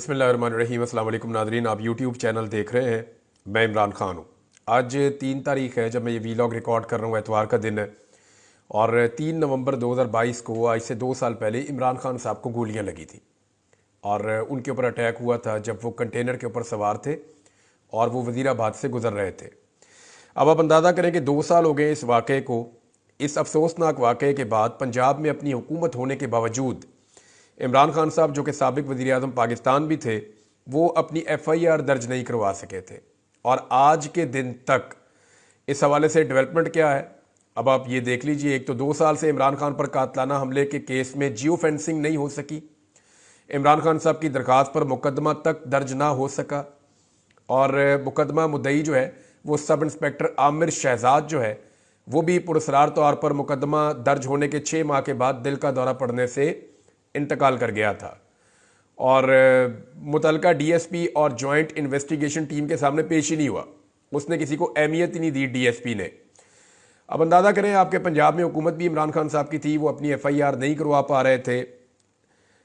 बिस्मिल्लाहिर्रहमानिर्रहीम। अस्सलाम वालेकुम नाज़रीन, आप यूट्यूब चैनल देख रहे हैं। मैं इमरान खान हूँ। आज 3 तारीख है जब मैं ये वीलॉग रिकॉर्ड कर रहा हूँ, एतवार का दिन है। और 3 नवंबर 2022 को, आज से 2 साल पहले, इमरान खान साहब को गोलियाँ लगी थी और उनके ऊपर अटैक हुआ था जब वो कंटेनर के ऊपर सवार थे और वो वज़ीराबाद से गुजर रहे थे। अब आप अंदाज़ा करें कि 2 साल हो गए इस वाक़े को। इस अफसोसनाक वाक़े के बाद पंजाब में अपनी हुकूमत होने के बावजूद इमरान खान साहब, जो कि साबिक वज़ीर आज़म पाकिस्तान भी थे, वो अपनी FIR दर्ज नहीं करवा सके थे। और आज के दिन तक इस हवाले से डेवलपमेंट क्या है, अब आप ये देख लीजिए। एक तो 2 साल से इमरान खान पर कातलाना हमले के केस में जियो फेंसिंग नहीं हो सकी, इमरान खान साहब की दरख्वास्त पर मुकदमा तक दर्ज ना हो सका, और मुकदमा मुद्दई जो है वो सब इंस्पेक्टर आमिर शहजाद जो है वो भी पुरस्रार तौर पर मुकदमा दर्ज होने के 6 माह के बाद दिल का दौरा पड़ने से इंतकाल कर गया था। और मुतलका DSP और जॉइंट इन्वेस्टिगेशन टीम के सामने पेश ही नहीं हुआ, उसने किसी को अहमियत ही नहीं दी DSP ने। अब अंदाज़ा करें, आपके पंजाब में हुकूमत भी इमरान खान साहब की थी, वो अपनी FIR नहीं करवा पा रहे थे,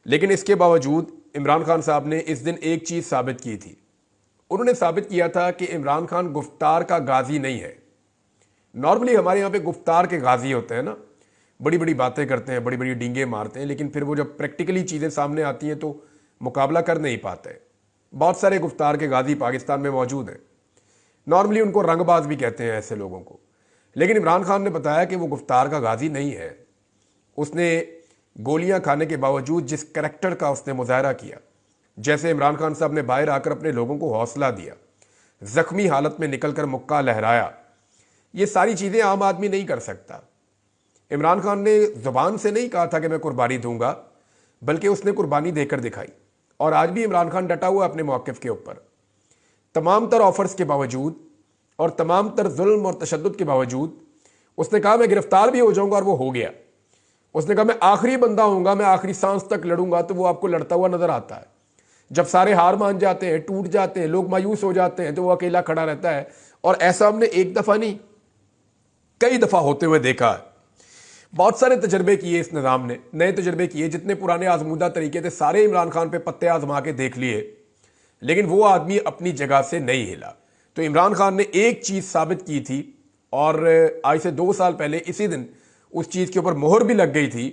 लेकिन इसके बावजूद इमरान खान साहब ने इस दिन एक चीज़ साबित की थी। उन्होंने साबित किया था कि इमरान खान गुफ्तार का गाजी नहीं है। नॉर्मली हमारे यहाँ पे गुफ्तार के गाजी होते हैं ना, बड़ी बड़ी बातें करते हैं, बड़ी बड़ी डींगे मारते हैं, लेकिन फिर वो जब प्रैक्टिकली चीज़ें सामने आती हैं तो मुकाबला कर नहीं पाते। बहुत सारे गुफ्तार के गाजी पाकिस्तान में मौजूद हैं। नॉर्मली उनको रंगबाज भी कहते हैं ऐसे लोगों को, लेकिन इमरान खान ने बताया कि वो गुफ्तार का गाजी नहीं है। उसने गोलियां खाने के बावजूद जिस करैक्टर का उसने मुजाहरा किया, जैसे इमरान खान साहब ने बाहर आकर अपने लोगों को हौसला दिया, जख्मी हालत में निकलकर मुक्का लहराया, ये सारी चीज़ें आम आदमी नहीं कर सकता। इमरान खान ने ज़ुबान से नहीं कहा था कि मैं कुर्बानी दूंगा, बल्कि उसने कुर्बानी देकर दिखाई। और आज भी इमरान खान डटा हुआ अपने मौक़िफ़ के ऊपर। तमाम तर ऑफर्स के बावजूद और तमाम तर जुल्म और तशद्दुद के बावजूद उसने कहा मैं गिरफ्तार भी हो जाऊंगा, और वो हो गया। उसने कहा मैं आखिरी बंदा होऊंगा, मैं आखिरी सांस तक लड़ूंगा। तो वो आपको लड़ता हुआ नजर आता है। जब सारे हार मान जाते हैं, टूट जाते हैं, लोग मायूस हो जाते हैं, तो वो अकेला खड़ा रहता है। और ऐसा हमने एक दफ़ा नहीं, कई दफ़ा होते हुए देखा है। बहुत सारे तजर्बे किए इस निज़ाम ने, नए तजर्बे किए, जितने पुराने आजमूदा तरीके थे सारे इमरान खान पे पत्ते आजमा के देख लिए, लेकिन वो आदमी अपनी जगह से नहीं हिला। तो इमरान खान ने एक चीज़ साबित की थी, और आज से 2 साल पहले इसी दिन उस चीज़ के ऊपर मोहर भी लग गई थी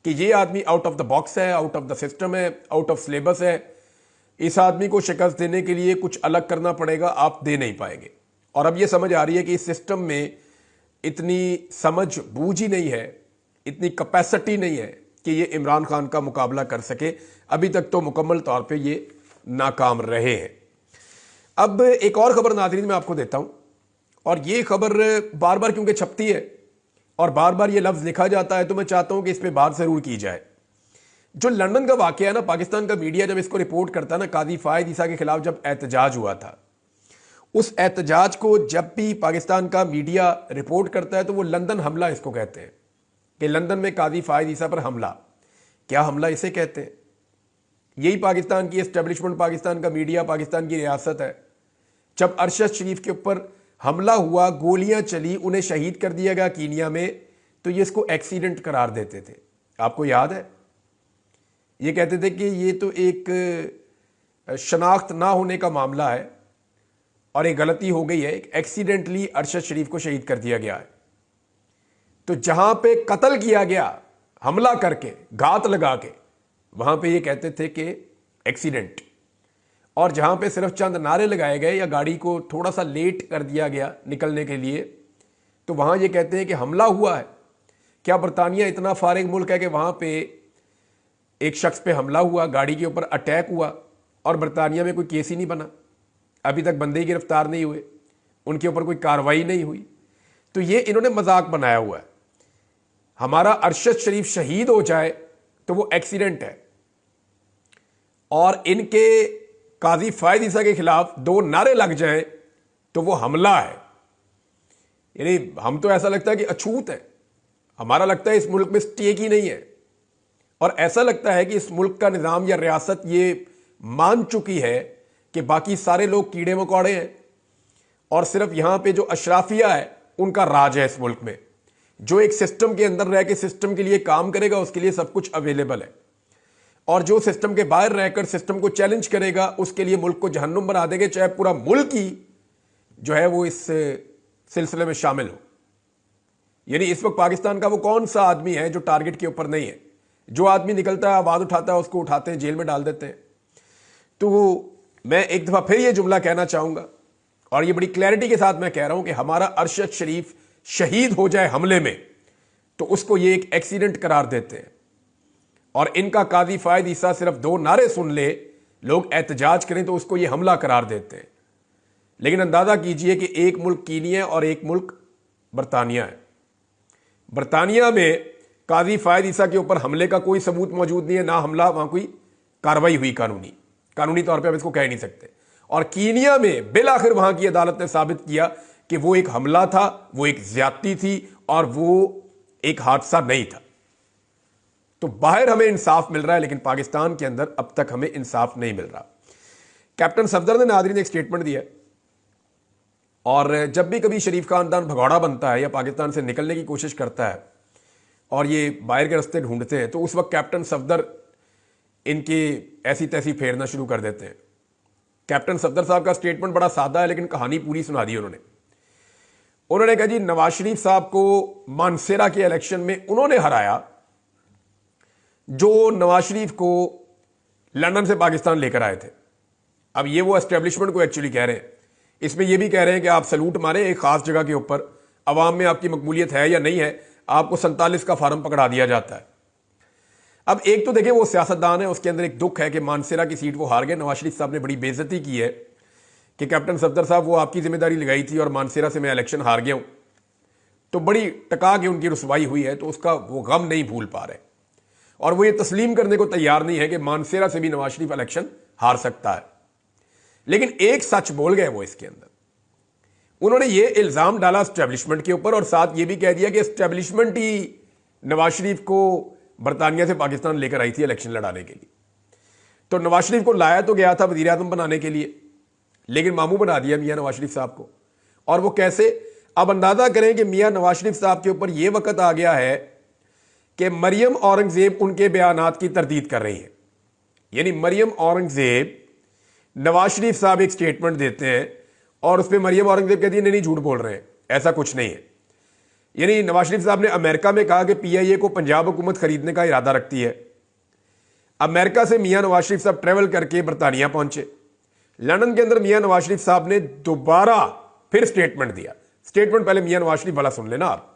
कि ये आदमी आउट ऑफ द बॉक्स है, आउट ऑफ द सिस्टम है, आउट ऑफ सिलेबस है। इस आदमी को शिकस्त देने के लिए कुछ अलग करना पड़ेगा, आप दे नहीं पाएंगे। और अब ये समझ आ रही है कि इस सिस्टम में इतनी समझ बूझ ही नहीं है, इतनी कैपेसिटी नहीं है कि ये इमरान खान का मुकाबला कर सके। अभी तक तो मुकम्मल तौर पे ये नाकाम रहे हैं। अब एक और खबर नाज़रीन मैं आपको देता हूँ, और ये खबर बार बार क्योंकि छपती है और बार बार ये लफ्ज़ लिखा जाता है, तो मैं चाहता हूँ कि इस पर बात ज़रूर की जाए। जो लंदन का वाक़या है ना, पाकिस्तान का मीडिया जब इसको रिपोर्ट करता है ना, काजी फ़ायद ईसा के खिलाफ जब एहतजाज हुआ था, उस एहतजाज को जब भी पाकिस्तान का मीडिया रिपोर्ट करता है तो वो लंदन हमला इसको कहते हैं, कि लंदन में काजी फ़ायद ईसा पर हमला। क्या हमला इसे कहते हैं? यही पाकिस्तान की एस्टेब्लिशमेंट, पाकिस्तान का मीडिया, पाकिस्तान की रियासत है। जब अरशद शरीफ के ऊपर हमला हुआ, गोलियां चली, उन्हें शहीद कर दिया गया कीनिया में, तो ये इसको एक्सीडेंट करार देते थे। आपको याद है? ये कहते थे कि ये तो एक शनाख्त ना होने का मामला है और एक गलती हो गई है, एक एक्सीडेंटली अरशद शरीफ को शहीद कर दिया गया है। तो जहां पे कत्ल किया गया हमला करके, घात लगा के, वहां पे ये कहते थे कि एक्सीडेंट। और जहां पे सिर्फ चंद नारे लगाए गए या गाड़ी को थोड़ा सा लेट कर दिया गया निकलने के लिए, तो वहां ये कहते हैं कि हमला हुआ है। क्या बरतानिया इतना फारिग मुल्क है कि वहां पे एक शख्स पे हमला हुआ, गाड़ी के ऊपर अटैक हुआ, और बरतानिया में कोई केस ही नहीं बना? अभी तक बंदे ही गिरफ्तार नहीं हुए, उनके ऊपर कोई कार्रवाई नहीं हुई। तो ये इन्होंने मजाक बनाया हुआ है। हमारा अरशद शरीफ शहीद हो जाए तो वो एक्सीडेंट है, और इनके काजी फ़ायद ईसा के खिलाफ 2 नारे लग जाएं तो वो हमला है। यानी हम तो ऐसा लगता है कि अछूत है, हमारा लगता है इस मुल्क में स्टेक ही नहीं है, और ऐसा लगता है कि इस मुल्क का निज़ाम या रियासत ये मान चुकी है कि बाकी सारे लोग कीड़े मकोड़े हैं, और सिर्फ यहां पे जो अशराफिया है उनका राज है इस मुल्क में। जो एक सिस्टम के अंदर रह के सिस्टम के लिए काम करेगा, उसके लिए सब कुछ अवेलेबल है। और जो सिस्टम के बाहर रहकर सिस्टम को चैलेंज करेगा उसके लिए मुल्क को जहन्नुम बना देंगे, चाहे पूरा मुल्क ही जो है वो इस सिलसिले में शामिल हो। यानी इस वक्त पाकिस्तान का वो कौन सा आदमी है जो टारगेट के ऊपर नहीं है? जो आदमी निकलता है, आवाज उठाता है, उसको उठाते हैं, जेल में डाल देते हैं। तो मैं एक दफा फिर ये जुमला कहना चाहूंगा और ये बड़ी क्लैरिटी के साथ मैं कह रहा हूं कि हमारा अरशद शरीफ शहीद हो जाए हमले में तो उसको ये एक एक्सीडेंट करार देते हैं। और इनका काजी फायद ईसा सिर्फ 2 नारे सुन ले, लोग एहतजाज करें तो उसको ये हमला करार देते हैं। लेकिन अंदाजा कीजिए कि एक मुल्क कीनिया और एक मुल्क बरतानिया है। बरतानिया में काजी फायद ईसा के ऊपर हमले का कोई सबूत मौजूद नहीं है, ना हमला, वहां कोई कार्रवाई हुई कानूनी तौर पे हम इसको कह नहीं सकते। और कीनिया में बिल आखिर वहां की अदालत ने साबित किया कि वो एक हमला था, वो एक ज्यादती थी और वो एक हादसा नहीं था। तो बाहर हमें इंसाफ मिल रहा है, लेकिन पाकिस्तान के अंदर अब तक हमें इंसाफ नहीं मिल रहा। कैप्टन सफदर ने नादरीन एक स्टेटमेंट दिया और जब भी कभी शरीफ खानदान भगौड़ा बनता है या पाकिस्तान से निकलने की कोशिश करता है और ये बाहर के रास्ते ढूंढते हैं, तो उस वक्त कैप्टन सफदर इनकी ऐसी तैसी फेरना शुरू कर देते हैं। कैप्टन सफदर साहब का स्टेटमेंट बड़ा सादा है, लेकिन कहानी पूरी सुना दी उन्होंने कहा जी, नवाज शरीफ साहब को मानसेरा के इलेक्शन में उन्होंने हराया जो नवाज शरीफ को लंदन से पाकिस्तान लेकर आए थे। अब ये वो एस्टेब्लिशमेंट को एक्चुअली कह रहे हैं, इसमें ये भी कह रहे हैं कि आप सलूट मारें एक खास जगह के ऊपर, अवाम में आपकी मकबूलियत है या नहीं है, आपको 47 का फार्म पकड़ा दिया जाता है। अब एक तो देखिए वो सियासतदान है, उसके अंदर एक दुख है कि मानसेरा की सीट वो हार गए। नवाज शरीफ साहब ने बड़ी बेइज्जती की है कि कैप्टन सफदर साहब वो आपकी जिम्मेदारी लगाई थी और मानसेरा से मैं इलेक्शन हार गया हूं, तो बड़ी टका के उनकी रुसवाई हुई है, तो उसका वो गम नहीं भूल पा रहे और वो ये तस्लीम करने को तैयार नहीं है कि मानसेरा से भी नवाज शरीफ इलेक्शन हार सकता है। लेकिन एक सच बोल गए वो इसके अंदर, उन्होंने ये इल्जाम डाला एस्टेब्लिशमेंट के ऊपर और साथ ये भी कह दिया कि एस्टेब्लिशमेंट ही नवाज शरीफ को बरतानिया से पाकिस्तान लेकर आई थी इलेक्शन लड़ाने के लिए। तो नवाज शरीफ को लाया तो गया था वजीर आजम बनाने के लिए, लेकिन मामू बना दिया मियां नवाज शरीफ साहब को। और वो कैसे? अब अंदाजा करें कि मियां नवाज शरीफ साहब के ऊपर यह वक्त आ गया है कि मरियम औरंगजेब उनके बयानात की तरदीद कर रही है। यानी मरियम औरंगजेब, नवाज शरीफ साहब एक स्टेटमेंट देते हैं और उस पर मरियम औरंगजेब कहती है नहीं झूठ बोल रहे हैं, ऐसा कुछ नहीं है। यानी नवाज शरीफ साहब ने अमेरिका में कहा कि पीआईए को पंजाब हुकूमत खरीदने का इरादा रखती है। अमेरिका से मियां नवाज शरीफ साहब ट्रेवल करके बरतानिया पहुंचे। लंदन के अंदर मियां नवाज शरीफ साहब ने दोबारा फिर स्टेटमेंट दिया। स्टेटमेंट पहले मियां नवाज शरीफ वाला सुन लेना आप।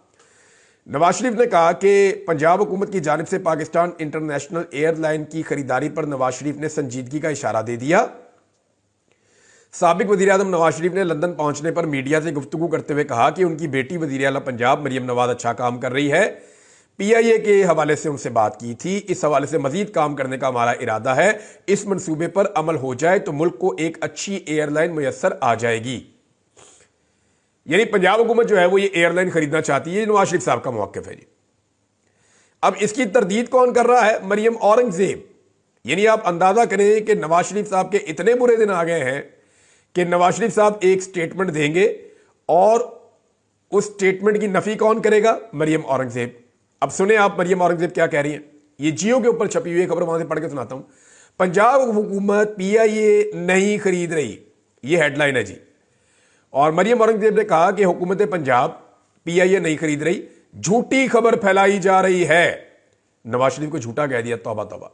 नवाज शरीफ ने कहा कि पंजाब हुकूमत की जानिब से पाकिस्तान इंटरनेशनल एयरलाइन की खरीदारी पर नवाज शरीफ ने संजीदगी का इशारा दे दिया। साबिक वजीर आजम नवाज शरीफ ने लंदन पहुंचने पर मीडिया से गुफ्तगू करते हुए कहा कि उनकी बेटी वजीर आला पंजाब मरियम नवाज अच्छा काम कर रही है। पीआईए के हवाले से उनसे बात की थी, इस हवाले से मजीद काम करने का हमारा इरादा है। इस मंसूबे पर अमल हो जाए तो मुल्क को एक अच्छी एयरलाइन मुयस्सर आ जाएगी। यानी पंजाब हुकूमत जो है वो ये एयरलाइन खरीदना चाहती है। नवाज शरीफ साहब का मौक़िफ़ है जी। अब इसकी तरदीद कौन कर रहा है? मरियम औरंगजेब। यानी आप अंदाजा करें कि नवाज शरीफ साहब के इतने बुरे दिन आ गए हैं कि नवाज शरीफ साहब एक स्टेटमेंट देंगे और उस स्टेटमेंट की नफी कौन करेगा? मरियम औरंगजेब। अब सुने आप मरियम औरंगजेब क्या कह रही हैं। ये जियो के ऊपर छपी हुई खबर, वहां से पढ़ के सुनाता हूं। पंजाब हुकूमत पीआईए नहीं खरीद रही, ये हेडलाइन है जी। और मरियम औरंगजेब ने कहा कि हुकूमत पंजाब पीआईए नहीं खरीद रही, झूठी खबर फैलाई जा रही है। नवाज शरीफ को झूठा कह दिया, तौबा तौबा।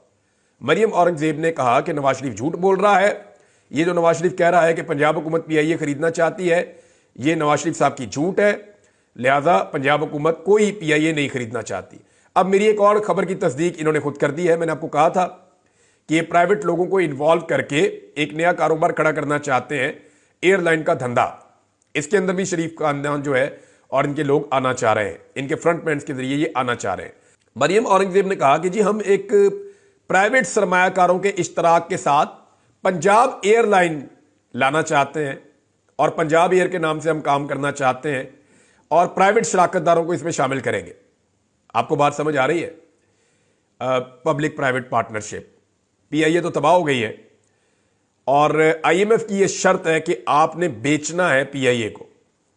मरियम औरंगजेब ने कहा कि नवाज शरीफ झूठ बोल रहा है। ये जो नवाज शरीफ कह रहा है कि पंजाब हुकूमत पीआईए खरीदना चाहती है, ये नवाज शरीफ साहब की झूठ है। लिहाजा पंजाब हुकूमत कोई पीआईए नहीं खरीदना चाहती। अब मेरी एक और खबर की तस्दीक इन्होंने खुद कर दी है। मैंने आपको कहा था कि ये प्राइवेट लोगों को इन्वॉल्व करके एक नया कारोबार खड़ा करना चाहते हैं, एयरलाइन का धंधा। इसके अंदर भी शरीफ खानदान जो है और इनके लोग आना चाह रहे हैं, इनके फ्रंटमैन के जरिए ये आना चाह रहे हैं। मरियम औरंगजेब ने कहा कि जी हम एक प्राइवेट सरमायाकारों के इश्तराक के साथ पंजाब एयरलाइन लाना चाहते हैं और पंजाब एयर के नाम से हम काम करना चाहते हैं और प्राइवेट शराकतदारों को इसमें शामिल करेंगे। आपको बात समझ आ रही है? Public private partnership. पीआईए तो तबाह हो गई है और आईएमएफ की यह शर्त है कि आपने बेचना है पीआईए को।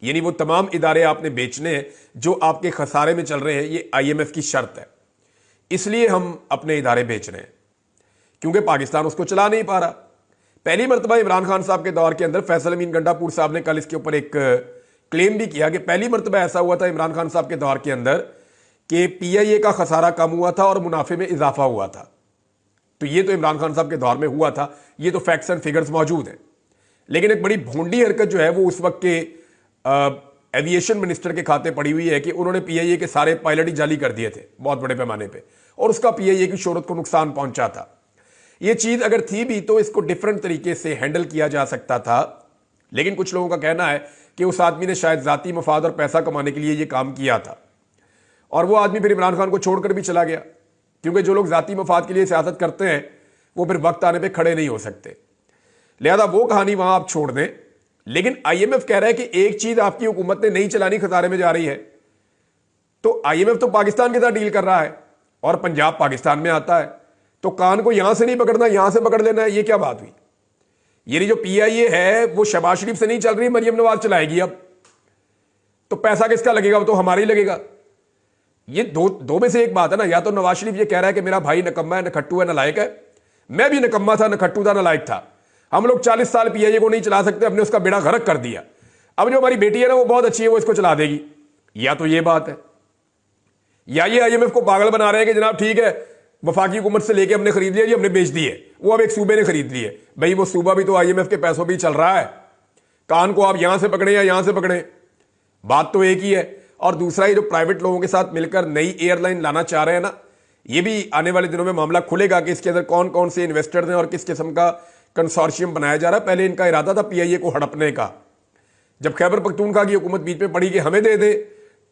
यानी वो तमाम इदारे आपने बेचने हैं जो आपके खसारे में चल रहे हैं, ये आईएमएफ की शर्त है। इसलिए हम अपने इदारे बेच रहे हैं। क्योंकि पाकिस्तान उसको चला नहीं पा रहा। पहली मरतबा इमरान खान साहब के दौर के अंदर फैसल अमीन गंडापुर साहब ने कल इसके ऊपर एक क्लेम भी किया कि पहली मरतबा ऐसा हुआ था इमरान खान साहब के दौर के अंदर कि पीआईए का खसारा कम हुआ था और मुनाफे में इजाफा हुआ था। तो ये तो इमरान खान साहब के दौर में हुआ था, ये तो फैक्ट्स एंड फिगर्स मौजूद हैं। लेकिन एक बड़ी भोंडी हरकत जो है वो उस वक्त के एविएशन मिनिस्टर के खाते पड़ी हुई है कि उन्होंने पीआईए के सारे पायलट ही जाली कर दिए थे बहुत बड़े पैमाने पे, और उसका पीआईए की शोहरत को नुकसान पहुंचा था। ये चीज अगर थी भी तो इसको डिफरेंट तरीके से हैंडल किया जा सकता था। लेकिन कुछ लोगों का कहना है कि उस आदमी ने शायद जाती मफाद और पैसा कमाने के लिए ये काम किया था, और वो आदमी फिर इमरान खान को छोड़कर भी चला गया, क्योंकि जो लोग जाती मफाद के लिए सियासत करते हैं वो फिर वक्त आने पे खड़े नहीं हो सकते। लिहाजा वो कहानी वहां आप छोड़ दें। लेकिन आईएमएफ कह रहा है कि एक चीज आपकी हुकूमत ने नहीं चलानी, खसारे में जा रही है। तो आईएमएफ तो पाकिस्तान के साथ डील कर रहा है और पंजाब पाकिस्तान में आता है, तो कान को यहां से नहीं पकड़ना, यहां से पकड़ लेना है। ये क्या बात हुई? ये जो पीआईए है वो शहबाज शरीफ से नहीं चल रही, मरियम नवाज चलाएगी अब। तो पैसा किसका लगेगा? वो तो हमारा ही लगेगा। ये दो में से एक बात है ना। या तो नवाज शरीफ ये कह रहा है कि मेरा भाई नकम्मा है, नखट्टू है, नालायक है। मैं भी नकम्मा था, नखट्टू था, नालायक था। हम लोग 40 साल पीआईए को नहीं चला सकते, हमने उसका बेड़ा गर्क कर दिया। अब जो हमारी बेटी है ना वो बहुत अच्छी है, वो इसको चला देगी। या तो ये बात है, या ये आईएमएफ को पागल बना रहे हैं कि जनाब ठीक है, वफाकी हुकूमत से लेके हमने खरीद लिया जी, हमने बेच दिए, वो अब एक सूबे ने खरीद लिए। भाई वो सूबा भी तो आईएमएफ के पैसों भी चल रहा है। कान को आप यहां से पकड़े या यहां से पकड़े, बात तो एक ही है। और दूसरा, ये जो प्राइवेट लोगों के साथ मिलकर नई एयरलाइन लाना चाह रहे हैं ना, ये भी आने वाले दिनों में मामला खुलेगा कि इसके अंदर कौन कौन से इन्वेस्टर्स हैं और किस किस्म का कंसोर्शियम बनाया जा रहा है। पहले इनका इरादा था पीआईए को हड़पने का। जब खैबर पख्तूनख्वा की हुकूमत बीच में पड़ी कि हमें दे दे,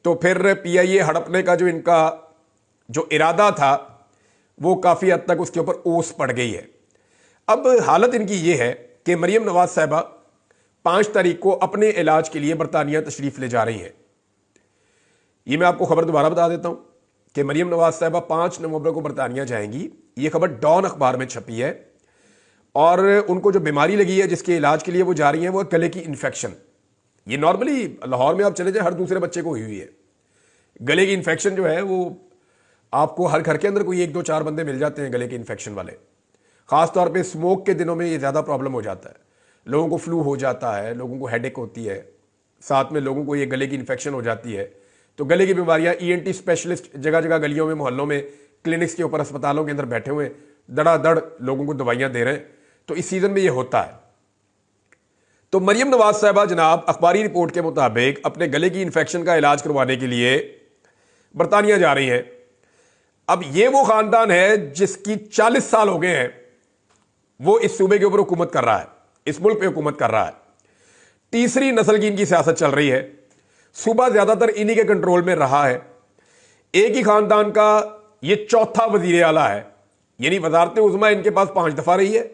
तो फिर पीआईए हड़पने का जो इनका जो इरादा था वो काफी हद तक उसके ऊपर ओस पड़ गई है। अब हालत इनकी ये है कि मरियम नवाज साहिबा 5 तारीख को अपने इलाज के लिए बरतानिया तशरीफ ले जा रही हैं। ये मैं आपको खबर दोबारा बता देता हूं कि मरियम नवाज साहिबा 5 नवंबर को बरतानिया जाएंगी। ये खबर डॉन अखबार में छपी है। और उनको जो बीमारी लगी है जिसके इलाज के लिए वो जा रही हैं वो गले की इन्फेक्शन। ये नॉर्मली लाहौर में आप चले जाए हर दूसरे बच्चे को हुई हुई है। गले की इन्फेक्शन जो है वो आपको हर घर के अंदर कोई 1 2 4 बंदे मिल जाते हैं गले के इन्फेक्शन वाले। खासतौर पे स्मोक के दिनों में ये ज़्यादा प्रॉब्लम हो जाता है। लोगों को फ्लू हो जाता है, लोगों को हेडेक होती है, साथ में लोगों को ये गले की इन्फेक्शन हो जाती है। तो गले की बीमारियां ईएनटी स्पेशलिस्ट जगह जगह गलियों में, मोहल्लों में, क्लिनिक्स के ऊपर, अस्पतालों के अंदर बैठे हुए धड़ाधड़ लोगों को दवाइयां दे रहे हैं। तो इस सीजन में ये होता है। तो मरियम नवाज साहिबा जनाब अखबारी रिपोर्ट के मुताबिक अपने गले की इन्फेक्शन का इलाज करवाने के लिए बरतानिया जा रही हैं। अब ये वो खानदान है जिसकी 40 साल हो गए हैं, वो इस सूबे के ऊपर हुकूमत कर रहा है, इस मुल्क पे हुकूमत कर रहा है। तीसरी नस्ल की इनकी सियासत चल रही है। सूबा ज्यादातर इन्हीं के कंट्रोल में रहा है। एक ही खानदान का ये चौथा वजीर आला है, यानी वजारत उज़्मा इनके पास 5 दफा रही है।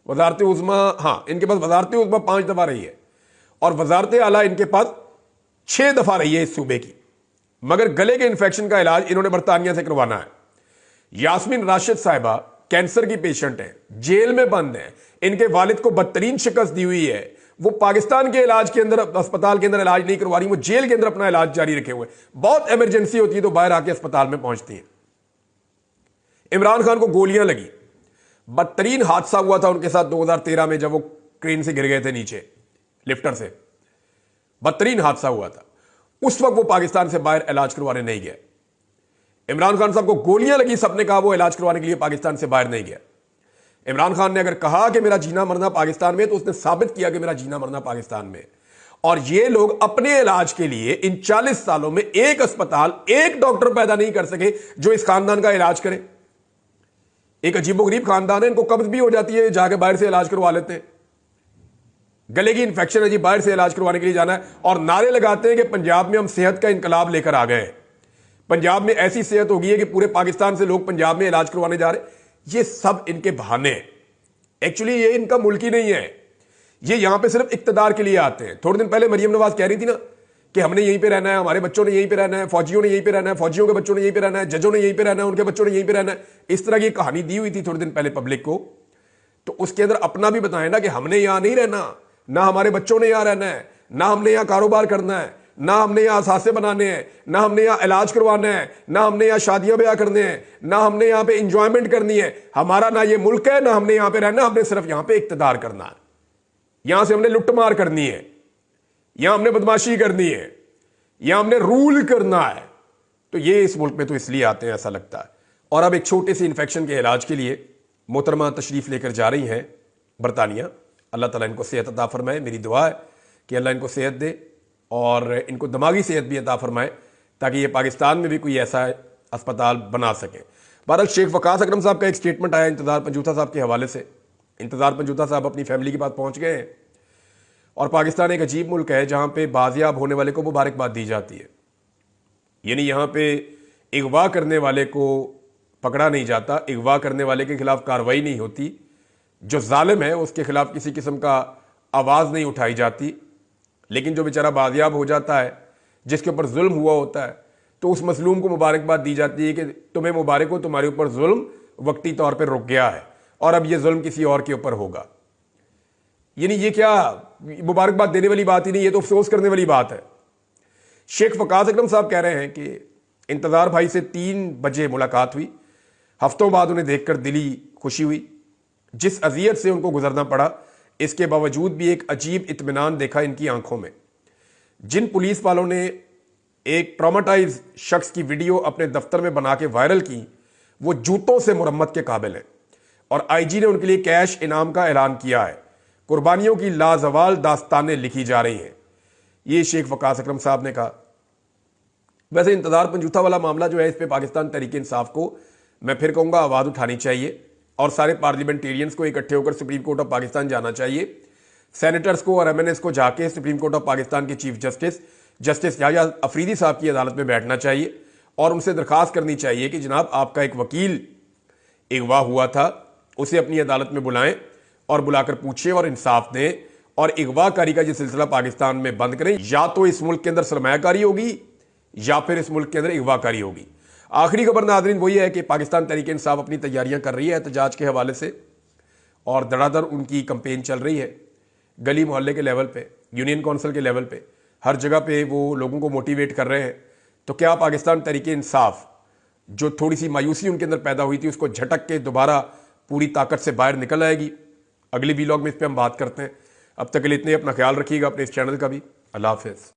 वजारत उज़्मा, हाँ, इनके पास वजारत उज़्मा 5 दफा रही है और वजारत आला इनके पास 6 दफा रही है इस सूबे की। मगर गले के इन्फेक्शन का इलाज इन्होंने बरतानिया से करवाना है। यास्मीन राशिद साहिबा कैंसर की पेशेंट है, जेल में बंद है, इनके वालिद को बदतरीन शिकस्त दी हुई है। वो पाकिस्तान के इलाज के अंदर, अस्पताल के अंदर इलाज नहीं करवा रही, वो जेल के अंदर अपना इलाज जारी रखे हुए। बहुत इमरजेंसी होती है तो बाहर आके अस्पताल में पहुंचती है। इमरान खान को गोलियां लगी, बदतरीन हादसा हुआ था उनके साथ 2013 में जब वो क्रेन से गिर गए थे नीचे, लिफ्टर से। बदतरीन हादसा हुआ था। उस वक्त वो पाकिस्तान से बाहर इलाज करवाने नहीं गया। इमरान खान साहब को गोलियां लगी, सबने कहा वो इलाज करवाने के लिए पाकिस्तान से बाहर नहीं गया। इमरान खान ने अगर कहा कि मेरा जीना मरना पाकिस्तान में, तो उसने साबित किया कि मेरा जीना मरना पाकिस्तान में। और ये लोग अपने इलाज के लिए इन 40 सालों में एक अस्पताल, एक डॉक्टर पैदा नहीं कर सके जो इस खानदान का इलाज करे। एक अजीबोगरीब खानदान है, इनको कब्ज भी हो जाती है, जाके बाहर से इलाज करवा लेते हैं। गले की इन्फेक्शन है जी, बाहर से इलाज करवाने के लिए जाना है, और नारे लगाते हैं कि पंजाब में हम सेहत का इनकलाब लेकर आ गए। पंजाब में ऐसी सेहत हो गई है कि पूरे पाकिस्तान से लोग पंजाब में इलाज करवाने जा रहे हैं। ये सब इनके बहाने हैं। एक्चुअली ये इनका मुल्क ही नहीं है, ये यहां पे सिर्फ इक्तदार के लिए आते हैं। थोड़े दिन पहले मरियम नवाज कह रही थी ना कि हमने यहीं पे रहना है, हमारे बच्चों ने यहीं पे रहना है, फौजियों ने यहीं पे रहना है, फौजियों के बच्चों ने यहीं पे रहना है, जजों ने यहीं पे रहना है, उनके बच्चों ने यहीं पे रहना है। इस तरह की कहानी दी हुई थी थोड़े दिन पहले पब्लिक को। तो उसके अंदर अपना भी बताएं ना कि हमने यहां नहीं रहना, ना हमारे बच्चों ने यहां रहना है, ना हमने यहां कारोबार करना है, ना हमने यहाँ असासे बनाने हैं, ना हमने यहाँ इलाज करवाना है, ना हमने यहाँ शादियां ब्याह करने हैं, ना हमने यहाँ पे इंजॉयमेंट करनी है। हमारा ना ये मुल्क है, ना हमने यहाँ पे रहना, हमने सिर्फ यहाँ पे इक्तदार करना है। यहां से हमने लुट्टमार करनी है, यहां हमने बदमाशी करनी है, यहां हमने रूल करना है। तो ये इस मुल्क में तो इसलिए आते हैं, ऐसा लगता है। और अब एक छोटे से इन्फेक्शन के इलाज के लिए मोहतरमा तशरीफ लेकर जा रही हैं बरतानिया। अल्लाह ताला इनको सेहत अता फरमाए। मेरी दुआ है कि अल्लाह इनको सेहत दे और इनको दिमागी सेहत भी अता फरमाए, ताकि ये पाकिस्तान में भी कोई ऐसा अस्पताल बना सके। बहरहाल शेख वकास अकरम साहब का एक स्टेटमेंट आया इंतज़ार पंजूथा साहब के हवाले से। इंतज़ार पंजूथा साहब अपनी फैमिली के पास पहुंच गए हैं और पाकिस्तान एक अजीब मुल्क है जहां पे बाजियाब होने वाले को मुबारकबाद दी जाती है। यानी यहां पे अगवा करने वाले को पकड़ा नहीं जाता, अगवा करने वाले के खिलाफ कार्रवाई नहीं होती, जो जालिम है उसके खिलाफ किसी किस्म का आवाज़ नहीं उठाई जाती। लेकिन जो बेचारा बाजियाब हो जाता है, जिसके ऊपर जुल्म हुआ होता है, तो उस मजलूम को मुबारकबाद दी जाती है कि तुम्हें मुबारक हो, तुम्हारे ऊपर जुल्म वक्ती तौर पर रुक गया है और अब यह जुल्म किसी और के ऊपर होगा। यानी ये क्या मुबारकबाद देने वाली बात ही नहीं, ये तो अफसोस करने वाली बात है। शेख वकास अकरम साहब कह रहे हैं कि इंतज़ार भाई से 3 बजे मुलाकात हुई, हफ्तों बाद उन्हें देखकर दिली खुशी हुई। जिस अजियत से उनको गुजरना पड़ा, इसके बावजूद भी एक अजीब इत्मीनान देखा इनकी आंखों में। जिन पुलिस वालों ने एक ट्रॉमाटाइज शख्स की वीडियो अपने दफ्तर में बना के वायरल की, वो जूतों से मुरम्मत के काबिल हैं और आईजी ने उनके लिए कैश इनाम का ऐलान किया है। कुर्बानियों की लाजवाल दास्तानें लिखी जा रही हैं, ये शेख वकास अकरम साहब ने कहा। वैसे इंतज़ार पंजूथा वाला मामला जो है, इस पर पाकिस्तान तहरीक इंसाफ को मैं फिर कहूँगा आवाज़ उठानी चाहिए और सारे पार्लियामेंटेरियंस को इकट्ठे होकर सुप्रीम कोर्ट ऑफ पाकिस्तान जाना चाहिए। सेनेटर्स को और एमएनएस को जाके सुप्रीम कोर्ट ऑफ पाकिस्तान के चीफ जस्टिस याह्या अफरीदी साहब की अदालत में बैठना चाहिए और उनसे दरख्वास्त करनी चाहिए कि जनाब आपका एक वकील अगवा हुआ था, उसे अपनी अदालत में बुलाएं और बुलाकर पूछें और इंसाफ दें और अगवाकारी का ये सिलसिला पाकिस्तान में बंद करें। या तो इस मुल्क के अंदर सरमायाकारी होगी या फिर इस मुल्क के अंदर अगवाकारी होगी। आखिरी खबर नाज़रीन वही है कि पाकिस्तान तहरीक इंसाफ अपनी तैयारियां कर रही है एहतजाज के हवाले से और धड़ाधड़ उनकी कंपेन चल रही है। गली मोहल्ले के लेवल पे, यूनियन काउंसिल के लेवल पे, हर जगह पे वो लोगों को मोटिवेट कर रहे हैं। तो क्या पाकिस्तान तहरीक इंसाफ, जो थोड़ी सी मायूसी उनके अंदर पैदा हुई थी, उसको झटक के दोबारा पूरी ताकत से बाहर निकल आएगी? अगली वीलॉग में इस पर हम बात करते हैं। अब तक के लिए इतने, अपना ख्याल रखिएगा, अपने इस चैनल का भी। अल्लाह हाफिज़।